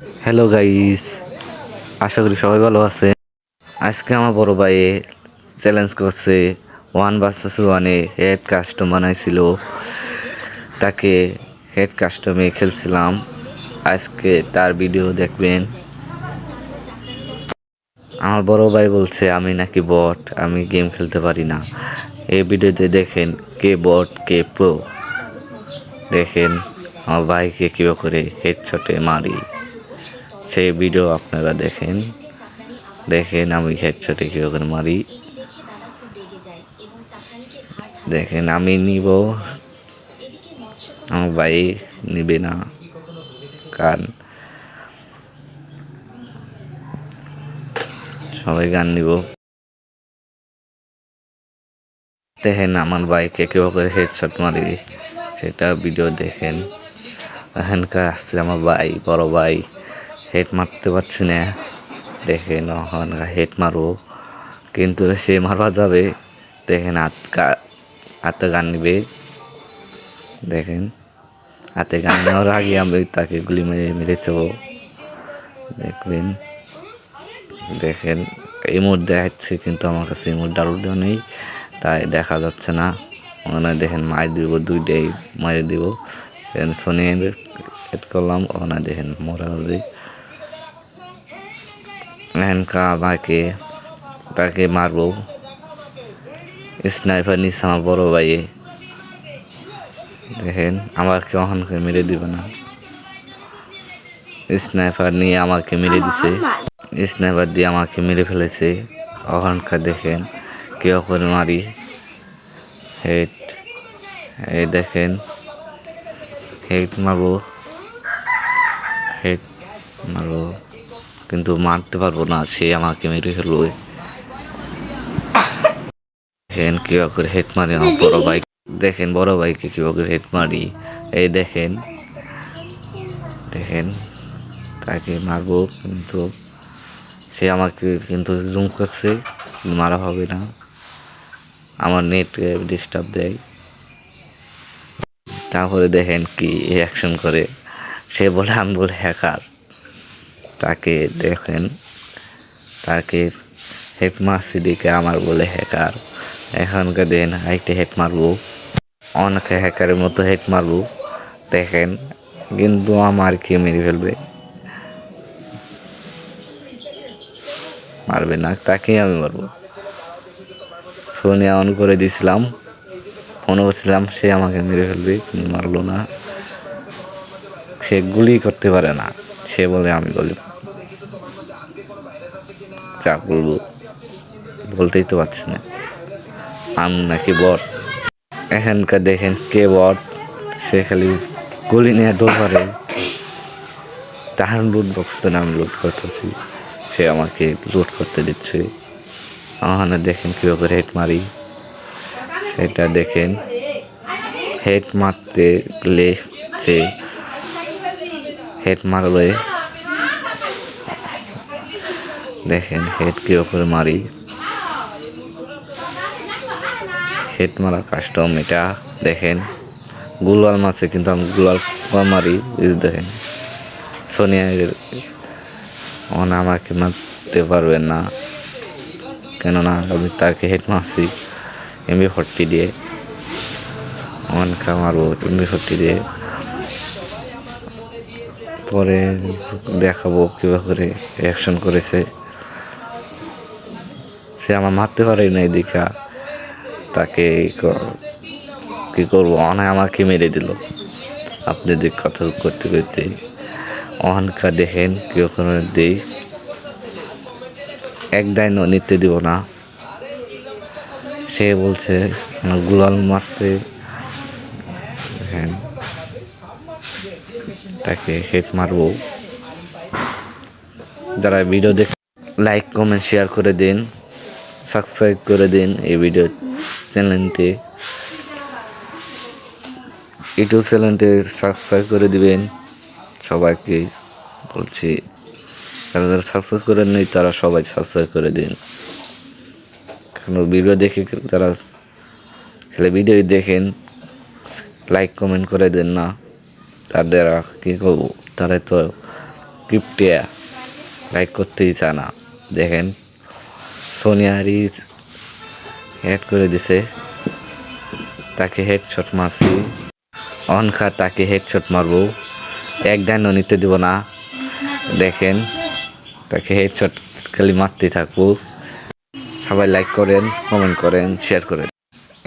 Hello guys, আশা করি সবাই ভালো আছে। আজকে আমার বড় ভাই চ্যালেঞ্জ করছে, 1 vs 1-এ হেড কাস্টম বানাইছিল। তাকে হেড কাস্টমে খেলছিলাম। আজকে তার ভিডিও দেখবেন। আমার বড় ভাই বলছে আমি নাকি বট, আমি গেম খেলতে পারি না। এই ভিডিওতে দেখেন কে বট কে প্রো। দেখেন আমার ভাইকে কীভাবে করে হেডশটে মারি, সেই ভিডিও আপনারা দেখেন। দেখেন আমি হেডশটে কীভাবে করে মারি। দেখেন আমি নিব, আমার ভাই নিবে না, গান সবাই গান নিব। দেখেন আমার ভাইকে কীভাবে করে হেডশট মারি, সেটা ভিডিও দেখেন। এখানকার আসছে আমার ভাই, বড় ভাই, হেড মারতে পারছি না। দেখেন ওখানকার হেড মারবো, কিন্তু সে মারবা যাবে। দেখেন হাতে গান নিবে। দেখেন হাতে গান নেওয়ার আগে আমি তাকে গুলি মেরে মেরে দেবো। দেখবেন, দেখেন এই মুড দেখাচ্ছে, কিন্তু আমার কাছে এই মুড ডাউনলোড নেই, তাই দেখা যাচ্ছে না। ওখানে দেখেন মার দিব, দুইটাই মারে দিব। সোনিয়ার এড করলাম, ওখানে দেখেন মরা হবে। এখানকা আমাকে তাকে মারবো। স্নাইপার নিচ্ছে আমার বড় ভাইয়ে। দেখেন আমার কেউ ওখানকে মেরে দিবে না। স্নাইপার নিয়ে আমাকে মেরে দিছে, স্নাইপার দিয়ে আমাকে মেরে ফেলেছে। ওখানকার দেখেন কেউ করে মারি হেড। এই দেখেন হেড মারবো, হেড মারবো, কিন্তু মারতে পারবো না, সে আমাকে মেরে ফেলবো। দেখেন কিভাবে করে হেড মারি আমার বড় ভাই। দেখেন বড় ভাইকে কিভাবে করে হেড মারি। এই দেখেন, দেখেন তাকে মারবো, কিন্তু সে আমাকে কিন্তু জুম করছে, মারা হবে না। আমার নেট ডিস্টার্ব দেয়। তারপরে দেখেন কি অ্যাকশন করে, সে বলে আমি বলে হ্যাকার। তাকে দেখেন, তাকে হেড মারছি দিকে আমার বলে হ্যাকার। এখনকার দেখেন হাইটে হেড মারবো, অনেকে হ্যাকারের মতো হেড মারবো। দেখেন কিন্তু আমার কে মেরে ফেলবে, মারবে না, তাকে আমি মারবো। সোনিয়া অন করে দিয়েছিলাম, মনে করছিলাম সে আমাকে মেরে ফেলবে, কিন্তু মারলো না। সে গুলি করতে পারে না, সে বলে আমি বলি। যা বলবো বলতেই তো পারছি না, আমি নাকি বট। এখানকার দেখেন কে বট, সে খালি গুলি নিয়ে দৌড় পারে। তার লুট বক্স তো আমি লুট করতেছি, সে আমাকে লুট করতে দিচ্ছে। ওখানে দেখেন কীভাবে হেড মারি, সেটা দেখেন। হেড মারতে গেলে সে হেড মারলে দেখেন হেড কীভাবে মারি। হেড মারা কাস্টম এটা দেখেন। গুলাল মারছে, কিন্তু আমি গুলাল মারি। দেখেন সোনিয়া আমাকে মারতে পারবেন না, কেননা আমি তাকে হেড মারছি MB40 দিয়ে। অনকা মারবো MB40 দিয়ে, পরে দেখাবো কীভাবে করে অ্যাকশন করেছে। সে আমার মারতে পারে নাই দেখা তাকে কি করবো, অনায় আমাকে মেরে দিল। আপনাদের কথা করতে করতে অহংকার দেখেন কীরকম দিই, এক ডাইনও নিতে দিব না। সে বলছে গুলাল মারতে, হ্যাঁ তাকে হেড মারবো। যারা ভিডিও দেখ লাইক কমেন্ট শেয়ার করে দিন, সাবস্ক্রাইব করে দিন এই ভিডিও চ্যানেলটি, ইউটিউব চ্যানেলটি সাবস্ক্রাইব করে দিবেন। সবাইকে বলছি, যারা যারা সাবস্ক্রাইব করেন নাই তারা সবাই সাবস্ক্রাইব করে দিন। কোনো ভিডিও দেখে তারা খালি ভিডিও দেখেন, লাইক কমেন্ট করে দেন না, তাদের কী করবো, তারা তো কিপটিয়া লাইক করতেই চায় না। দেখেন সোনিয়ারি হেড করে দিছে, তাকে হেডশট মারছি। অনখা তাকে হেডশট মারবো, এক ডাইনও নিতে দিব না। দেখেন তাকে হেডশট খালি মারতেই থাকবো। সবাই লাইক করেন, কমেন্ট করেন, শেয়ার করেন।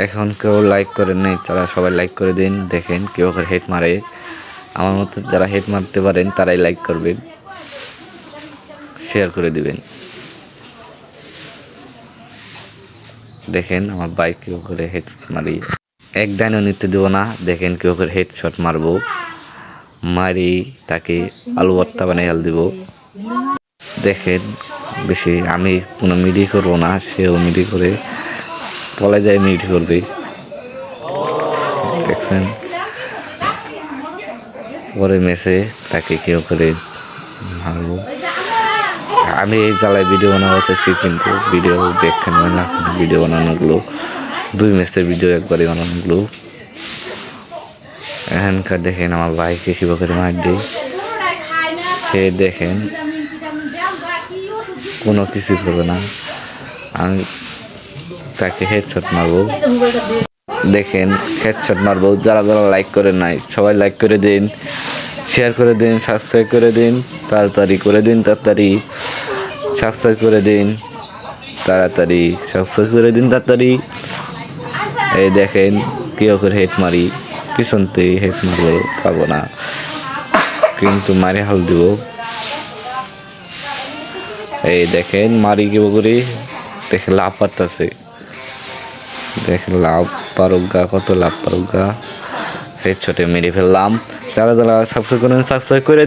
এখন কেউ লাইক করেন নাই, তারা সবাই লাইক করে দিন। দেখেন কেউ করে হেড মারে, আমার মতো যারা হেড মারতে পারেন তারাই লাইক করবেন, শেয়ার করে দিবেন। দেখেন আমার বাইক কেউ করে হেড মারি, এক ডাইনও নিতে দেব না। দেখেন কেউ করে হেডশট মারবো, মারি তাকে আলু ভর্তা বানিয়ে দিব। দেখেন বেশি আমি কোনো মিডি করবো না, সেও মিডি করে পলে যায় মিডি করবে। দেখছেন পরে মেসে তাকে কেউ করে মারবো। আমি এই জ্বালায় ভিডিও বানাবো চাইছি, কিন্তু ভিডিও দেখেন না, ভিডিও বানানোগুলো 2 ম্যাচের ভিডিও একবারই বানানোগুলো। এখানকার দেখেন আমার ভাইকে কিভাবে করে মার দিই, সে দেখেন কোনো কিছু করবে না, আমি তাকে হেডশট মারবো। দেখেন হেডশট মারবো। যারা যারা লাইক করে নাই সবাই লাইক করে দিন, শেয়ার করে দিন, সাবস্ক্রাইব করে দিন, তাড়াতাড়ি করে দিন, তাড়াতাড়ি সাবস্ক্রাইব করে দিন, তাড়াতাড়ি সাবস্ক্রাইব করে দিন, তাড়াতাড়ি। এই দেখেন কেউ করে হেড মারি, পিছনতে হেড মারলে পাবো না, কিন্তু মারি হাল দিব। এই দেখেন মারি কেউ করে, দেখে লাভ পারতেছে, দেখেন লাভ পারুগা, কত লাভ পারুগা, হেডশটে মেরে ফেললাম। যারা যারা সাবস্ক্রাইব করেন সাবস্ক্রাইব করে